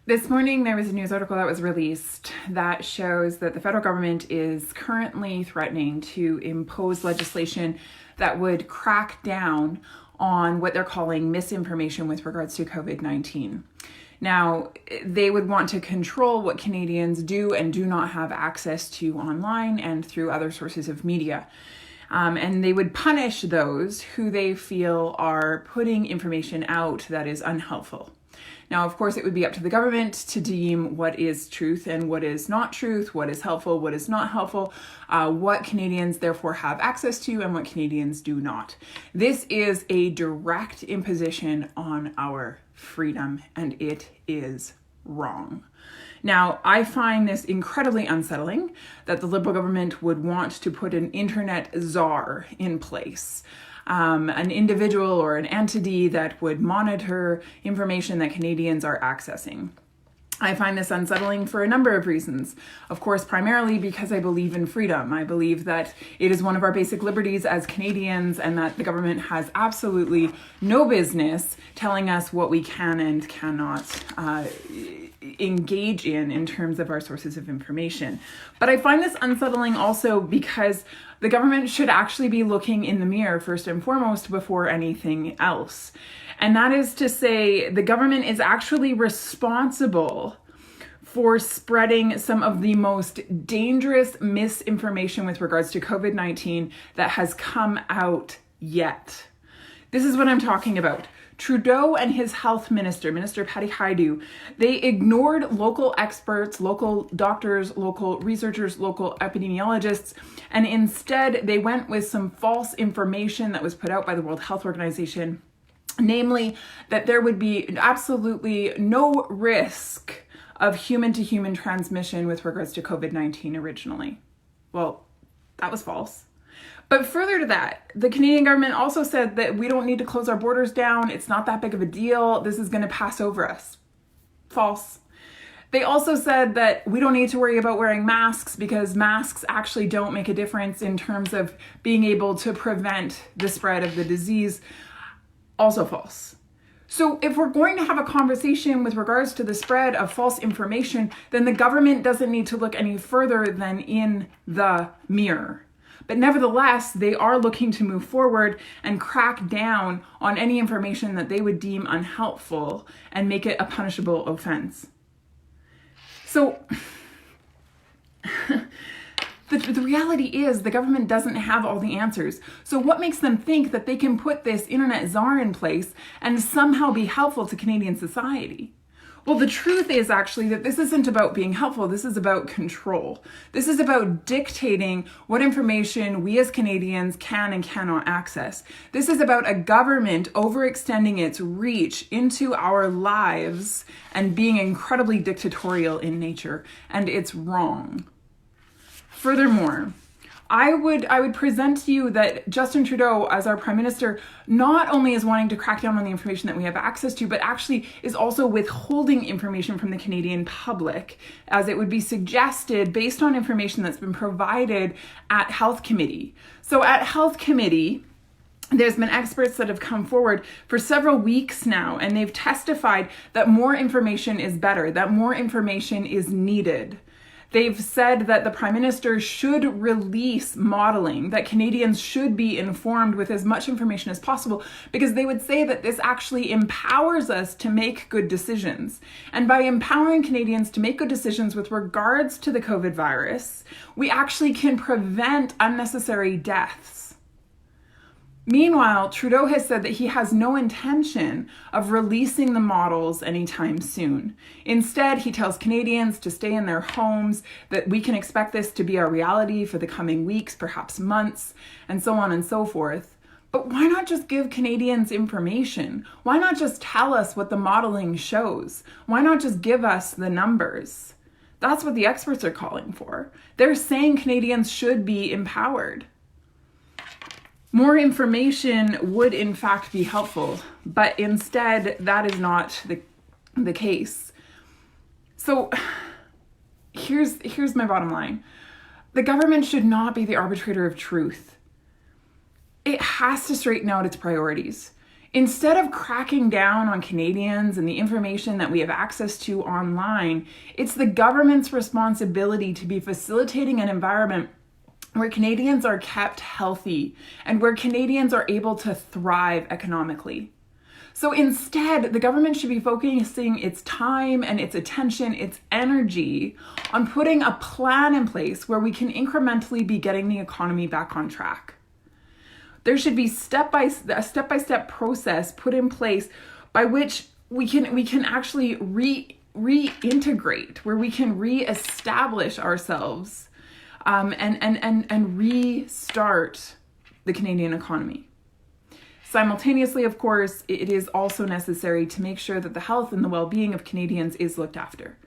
This morning, there was a news article that was released that shows that the federal government is currently threatening to impose legislation that would crack down on what they're calling misinformation with regards to COVID-19. Now, they would want to control what Canadians do and do not have access to online and through other sources of media. And they would punish those who they feel are putting information out that is unhelpful. Now, of course, it would be up to the government to deem what is truth and what is not truth, what is helpful, what is not helpful, what Canadians therefore have access to and what Canadians do not. This is a direct imposition on our freedom, and it is wrong. Now, I find this incredibly unsettling that the Liberal government would want to put an internet czar in place. An individual or an entity that would monitor information that Canadians are accessing. I find this unsettling for a number of reasons. Of course, primarily because I believe in freedom. I believe that it is one of our basic liberties as Canadians and that the government has absolutely no business telling us what we can and cannot engage in terms of our sources of information. But I find this unsettling also because the government should actually be looking in the mirror first and foremost before anything else. And that is to say, the government is actually responsible for spreading some of the most dangerous misinformation with regards to COVID-19 that has come out yet. This is what I'm talking about. Trudeau and his health minister, Minister Patty Hajdu, they ignored local experts, local doctors, local researchers, local epidemiologists, and instead they went with some false information that was put out by the World Health Organization, namely that there would be absolutely no risk of human-to-human transmission with regards to COVID-19 originally. Well, that was false. But further to that, the Canadian government also said that we don't need to close our borders down. It's not that big of a deal. This is going to pass over us. False. They also said that we don't need to worry about wearing masks because masks actually don't make a difference in terms of being able to prevent the spread of the disease. Also false. So if we're going to have a conversation with regards to the spread of false information, then the government doesn't need to look any further than in the mirror. But nevertheless, they are looking to move forward and crack down on any information that they would deem unhelpful and make it a punishable offense. So the reality is the government doesn't have all the answers. So what makes them think that they can put this internet czar in place and somehow be helpful to Canadian society? Well, the truth is actually that this isn't about being helpful. This is about control. This is about dictating what information we as Canadians can and cannot access. This is about a government overextending its reach into our lives and being incredibly dictatorial in nature, and it's wrong. Furthermore, I would present to you that Justin Trudeau, as our Prime Minister, not only is wanting to crack down on the information that we have access to, but actually is also withholding information from the Canadian public, as it would be suggested based on information that's been provided at Health Committee. So at Health Committee, there's been experts that have come forward for several weeks now, and they've testified that more information is better, that more information is needed. They've said that the Prime Minister should release modeling, that Canadians should be informed with as much information as possible, because they would say that this actually empowers us to make good decisions. And by empowering Canadians to make good decisions with regards to the COVID virus, we actually can prevent unnecessary deaths. Meanwhile, Trudeau has said that he has no intention of releasing the models anytime soon. Instead, he tells Canadians to stay in their homes, that we can expect this to be our reality for the coming weeks, perhaps months, and so on and so forth. But why not just give Canadians information? Why not just tell us what the modeling shows? Why not just give us the numbers? That's what the experts are calling for. They're saying Canadians should be empowered. More information would in fact be helpful, but instead that is not the case. So here's my bottom line. The government should not be the arbitrator of truth. It has to straighten out its priorities. Instead of cracking down on Canadians and the information that we have access to online, it's the government's responsibility to be facilitating an environment where Canadians are kept healthy and where Canadians are able to thrive economically. So instead, the government should be focusing its time and its attention, its energy on putting a plan in place where we can incrementally be getting the economy back on track. There should be a step-by-step process put in place by which we can actually reintegrate, where we can reestablish ourselves and restart the Canadian economy. Simultaneously, of course, it is also necessary to make sure that the health and the well-being of Canadians is looked after.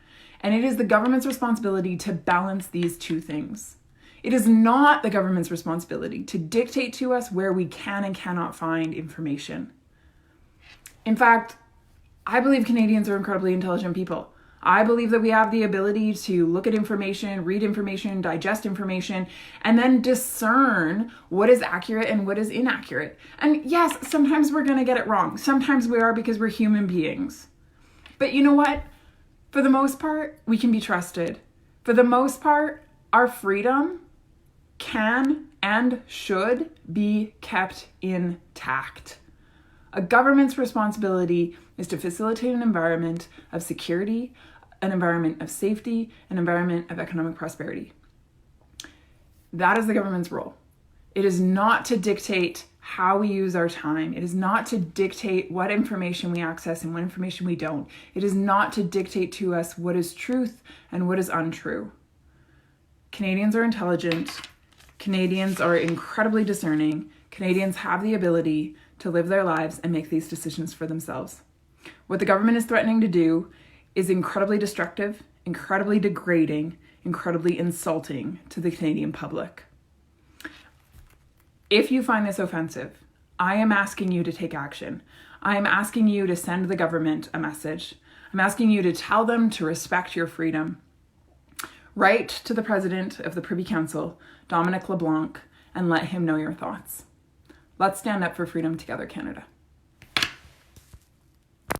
And it is the government's responsibility to balance these two things. It is not the government's responsibility to dictate to us where we can and cannot find information. In fact, I believe Canadians are incredibly intelligent people. I believe that we have the ability to look at information, read information, digest information, and then discern what is accurate and what is inaccurate. And yes, sometimes we're going to get it wrong. Sometimes we are, because we're human beings. But you know what? For the most part, we can be trusted. For the most part, our freedom can and should be kept intact. A government's responsibility is to facilitate an environment of security, an environment of safety, an environment of economic prosperity. That is the government's role. It is not to dictate how we use our time. It is not to dictate what information we access and what information we don't. It is not to dictate to us what is truth and what is untrue. Canadians are intelligent. Canadians are incredibly discerning. Canadians have the ability to live their lives and make these decisions for themselves. What the government is threatening to do is incredibly destructive, incredibly degrading, incredibly insulting to the Canadian public. If you find this offensive, I am asking you to take action. I am asking you to send the government a message. I'm asking you to tell them to respect your freedom. Write to the President of the Privy Council, Dominic LeBlanc, and let him know your thoughts. Let's stand up for freedom together, Canada.